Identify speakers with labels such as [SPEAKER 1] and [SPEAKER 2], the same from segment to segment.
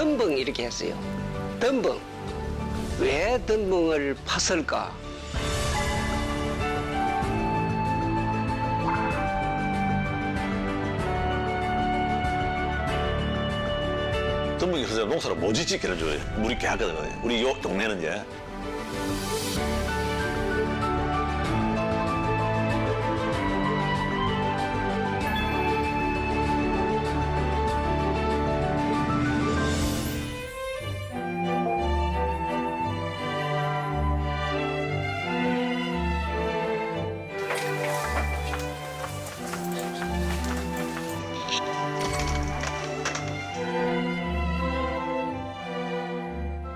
[SPEAKER 1] 덤벙 이렇게 했어요. 덤벙. 왜 덤벙을 팠을까?
[SPEAKER 2] 덤벙이 선생 농사를 뭐지 짓기를 줘요. 물이 꽤 하거든. 우리 요 동네는 이제.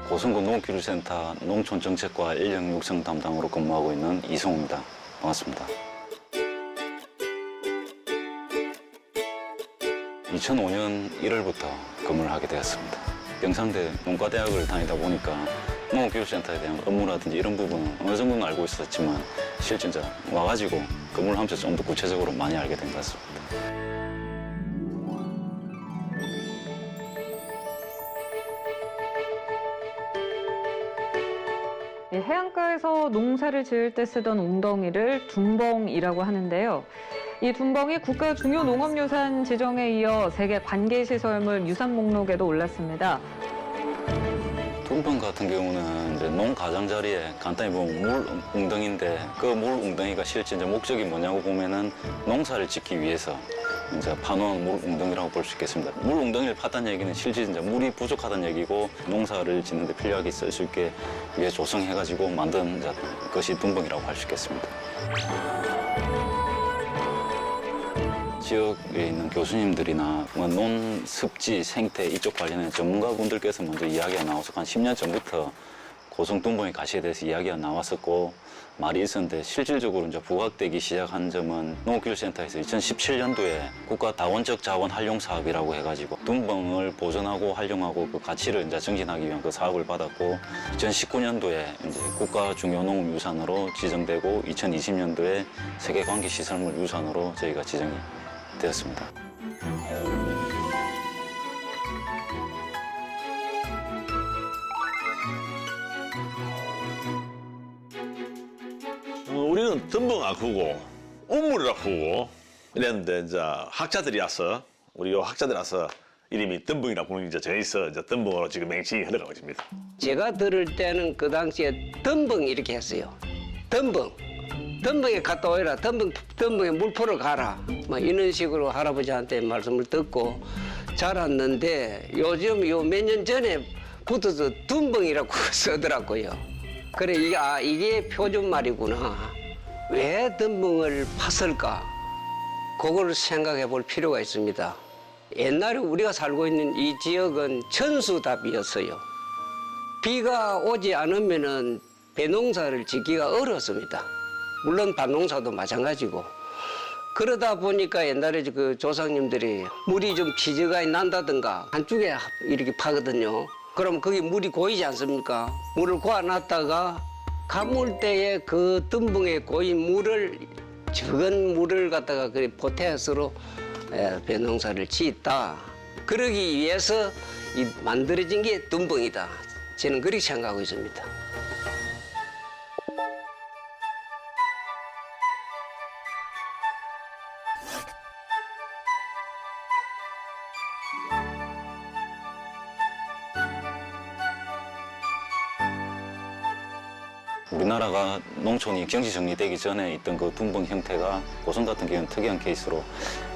[SPEAKER 3] 고성군 농업기술센터 농촌정책과 인력육성 담당으로 근무하고 있는 이성우입니다. 반갑습니다. 2005년 1월부터 근무를 하게 되었습니다. 경상대 농과대학을 다니다 보니까 농업기술센터에 대한 업무라든지 이런 부분은 어느 정도는 알고 있었지만 실제 이제 와가지고 근무를 하면서 좀 더 구체적으로 많이 알게 된 것 같습니다.
[SPEAKER 4] 해안가에서 농사를 지을 때 쓰던 웅덩이를 둔벙이라고 하는데요. 이 둔벙이 국가 중요 농업유산 지정에 이어 세계 관계시설물 유산 목록에도 올랐습니다.
[SPEAKER 3] 둔벙 같은 경우는 이제 농가장자리에 간단히 보면 물 웅덩이인데 그 물 웅덩이가 실제 이제 목적이 뭐냐고 보면은 농사를 짓기 위해서 이제 파놓은 물 웅덩이라고 볼 수 있겠습니다. 물 웅덩이를 팠다는 얘기는 실제 이제 물이 부족하다는 얘기고 농사를 짓는데 필요하게 쓸 수 있게 위에 조성해가지고 만든 이제 것이 둔벙이라고 할 수 있겠습니다. 지역에 있는 교수님들이나 논, 습지, 생태 이쪽 관련된 전문가분들께서 먼저 이야기가 나와서 한 10년 전부터 고성 둔벙의 가시에 대해서 이야기가 나왔었고 말이 있었는데 실질적으로 이제 부각되기 시작한 점은 농업기술센터에서 2017년도에 국가 다원적 자원 활용 사업이라고 해가지고 둔벙을 보존하고 활용하고 그 가치를 이제 증진하기 위한 그 사업을 받았고 2019년도에 이제 국가 중요 농업 유산으로 지정되고 2020년도에 세계 관계 시설물 유산으로 저희가 지정이 되었습니다.
[SPEAKER 2] 우리는 덤벙 아프고 운물을 아프고 이랬는데 이제 학자들이 와서 우리 요 학자들이 와서 이름이 덤벙이라고 부르는 이제 정해서 이제 덤벙으로 지금 맹칭이 흘러가고 있습니다.
[SPEAKER 1] 제가 들을 때는 그 당시에 덤벙 이렇게 했어요. 덤벙. 덤벙에 갔다 오라. 덤벙에 물 퍼러 가라. 뭐 이런 식으로 할아버지한테 말씀을 듣고 자랐는데 요즘 요 몇 년 전에 붙어서 둔벙이라고 쓰더라고요. 그래 이게 표준 말이구나. 왜 덤벙을 팠을까? 그걸 생각해 볼 필요가 있습니다. 옛날에 우리가 살고 있는 이 지역은 천수답이었어요. 비가 오지 않으면은 배농사를 짓기가 어렵습니다. 물론 밭농사도 마찬가지고. 그러다 보니까 옛날에 그 조상님들이 물이 좀 피저가 난다든가 한쪽에 이렇게 파거든요. 그럼 거기 물이 고이지 않습니까? 물을 고아놨다가 가물때에 그 덤벙에 고인 물을 적은 물을 갖다가 그 포태스로 배농사를 짓다. 그러기 위해서 만들어진 게 덤벙이다. 저는 그렇게 생각하고 있습니다.
[SPEAKER 3] 우리나라가 농촌이 경지 정리되기 전에 있던 그 둔벙 형태가 고성 같은 경우는 특이한 케이스로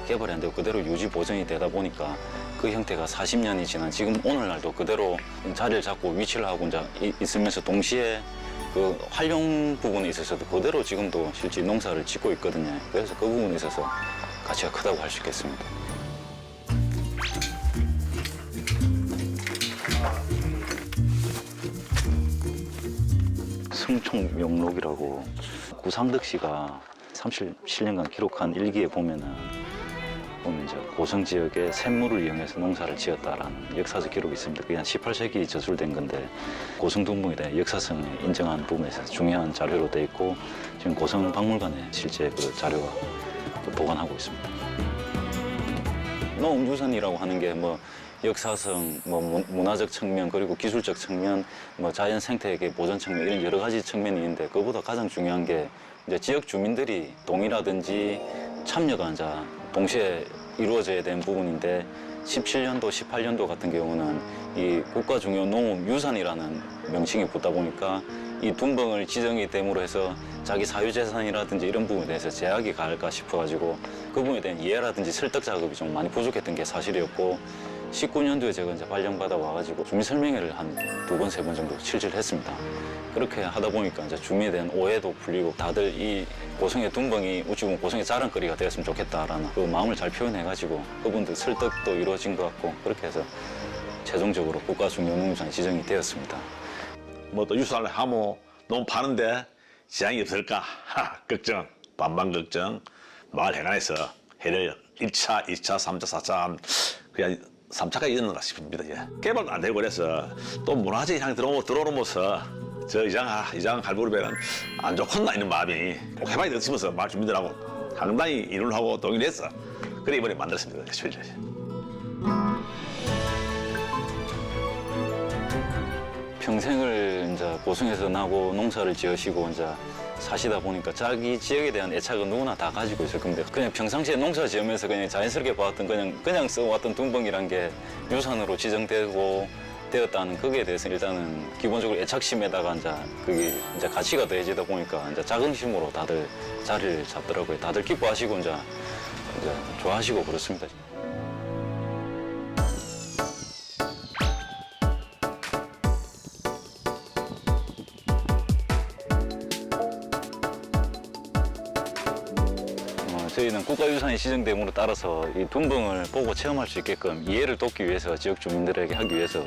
[SPEAKER 3] 개발이 안 되고 그대로 유지 보존이 되다 보니까 그 형태가 40년이 지난 지금 오늘날도 그대로 자리를 잡고 위치를 하고 이제 있으면서 동시에 그 활용 부분에 있어서도 그대로 지금도 실제 농사를 짓고 있거든요. 그래서 그 부분에 있어서 가치가 크다고 할 수 있겠습니다. 승총명록이라고 구상득 씨가 37년간 기록한 일기에 보면 이제 고성 지역에 샘물을 이용해서 농사를 지었다라는 역사적 기록이 있습니다. 그게 한 18세기 저술된 건데 고성 둔벙에 대한 역사성을 인정한 부분에서 중요한 자료로 돼 있고 지금 고성 박물관에 실제 그 자료가 보관하고 있습니다. 농업유산이라고 하는 게 뭐 역사성, 뭐 문화적 측면, 그리고 기술적 측면, 뭐 자연 생태계 보존 측면 이런 여러 가지 측면이 있는데 그보다 가장 중요한 게 이제 지역 주민들이 동의라든지 참여가 이제 동시에 이루어져야 되는 부분인데 17년도, 18년도 같은 경우는 이 국가 중요 농업 유산이라는 명칭이 붙다 보니까 이 둔벙을 지정이 됨으로 해서 자기 사유재산이라든지 이런 부분에 대해서 제약이 가할까 싶어가지고 그 부분에 대한 이해라든지 설득 작업이 좀 많이 부족했던 게 사실이었고 19년도에 제가 이제 발령받아 와가지고 주민설명회를 한 2번, 3번 정도 실시를 했습니다. 그렇게 하다 보니까 이제 주민에 대한 오해도 풀리고 다들 이 고성의 둔벙이 어찌 보면 고성의 자랑거리가 되었으면 좋겠다라는 그 마음을 잘 표현해가지고 그분들 설득도 이루어진 것 같고 그렇게 해서 최종적으로 국가 중요 농림유산 지정이 되었습니다.
[SPEAKER 2] 뭐 또 유산을 하모 너무 파는데 지장이 없을까? 걱정, 반반 걱정. 마을 해관에서 해를 1차, 2차, 3차, 4차 그냥 3차까지 있는가 싶습니다. 이제. 개발도 안 되고 그래서 또 문화재 향이 들어오면서 저 이장 갈무리배는 안 좋겠나 이런 마음이 꼭 해봐야 되겠으면서 마을 주민들하고 상당히 이론을 하고 동의를 했어. 그래 이번에 만들었습니다. 실제.
[SPEAKER 3] 평생을 이제 고성에서 나고 농사를 지으시고 이제 사시다 보니까 자기 지역에 대한 애착은 누구나 다 가지고 있을 겁니다. 그냥 평상시에 농사 지으면서 그냥 자연스럽게 봐왔던 그냥 써왔던 둔벙이란 게 유산으로 지정되고 되었다는 거기에 대해서 일단은 기본적으로 애착심에다가 이제 그게 이제 가치가 더해지다 보니까 이제 자긍심으로 다들 자리를 잡더라고요. 다들 기뻐하시고 이제 좋아하시고 그렇습니다. 저희는 국가유산이 지정됨으로 따라서 이 둔벙을 보고 체험할 수 있게끔 이해를 돕기 위해서 지역 주민들에게 하기 위해서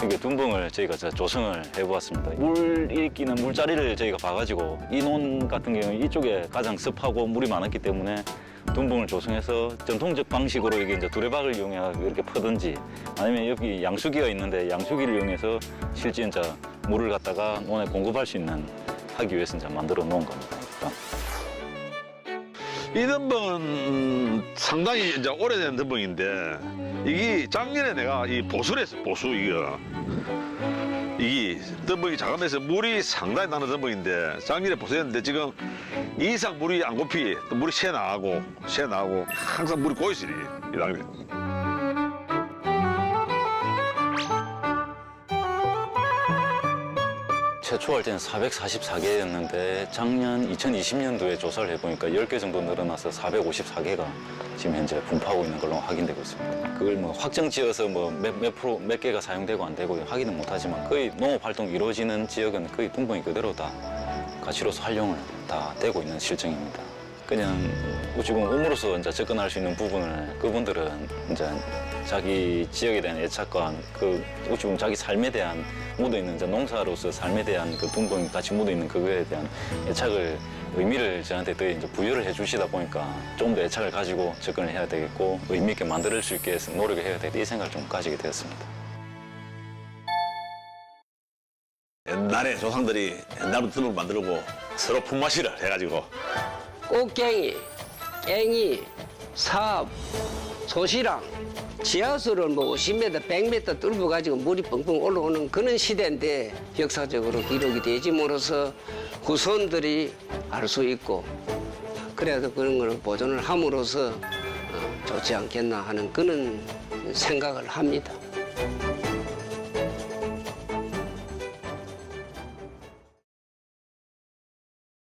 [SPEAKER 3] 이게 둔벙을 저희가 조성을 해보았습니다. 물 일기는 물자리를 저희가 봐가지고 이 논 같은 경우는 이쪽에 가장 습하고 물이 많았기 때문에 둔벙을 조성해서 전통적 방식으로 이게 이제 두레박을 이용해 이렇게 퍼든지 아니면 여기 양수기가 있는데 양수기를 이용해서 실제 이제 물을 갖다가 논에 공급할 수 있는 하기 위해서 이제 만들어 놓은 겁니다.
[SPEAKER 2] 이 덤벙은 상당히 이제 오래된 덤벙인데 이게 작년에 내가 이 보수를 했어. 보수 이거 이게 덤벙이 작으면서 물이 상당히 나는 덤벙인데 작년에 보수했는데 지금 이 이상 물이 안 고피 또 물이 새 나가고 항상 물이 고있어 이 당연히.
[SPEAKER 3] 최초할 때는 444개였는데 작년 2020년도에 조사를 해보니까 10개 정도 늘어나서 454개가 지금 현재 분포하고 있는 걸로 확인되고 있습니다. 그걸 뭐 확정 지어서 뭐 몇 개가 사용되고 안 되고 확인은 못하지만 거의 농업 활동이 이루어지는 지역은 거의 둔벙이 그대로 다 가치로서 활용을 다 되고 있는 실정입니다. 그냥 어찌 보면 음으로서 이제 접근할 수 있는 부분을 그분들은 이제 자기 지역에 대한 애착과 그 어찌 보면 자기 삶에 대한 묻어 있는 이제 농사로서 삶에 대한 그 둔벙이 같이 묻어 있는 그거에 대한 애착을 의미를 저한테 더 이제 부여를 해주시다 보니까 좀 더 애착을 가지고 접근을 해야 되겠고 의미 있게 만들 수 있게 노력을 해야 되겠다 이 생각을 좀 가지게 되었습니다.
[SPEAKER 2] 옛날에 조상들이 옛날부터 덤벙 만들고 서로 품맛이를 해가지고
[SPEAKER 1] 꽃갱이, 깽이, 삽, 소시랑 지하수를 뭐 50m, 100m 뚫고 가지고 물이 뻥뻥 올라오는 그런 시대인데 역사적으로 기록이 되짐으로써 후손들이 알 수 있고 그래도 그런 걸 보존을 함으로써 좋지 않겠나 하는 그런 생각을 합니다.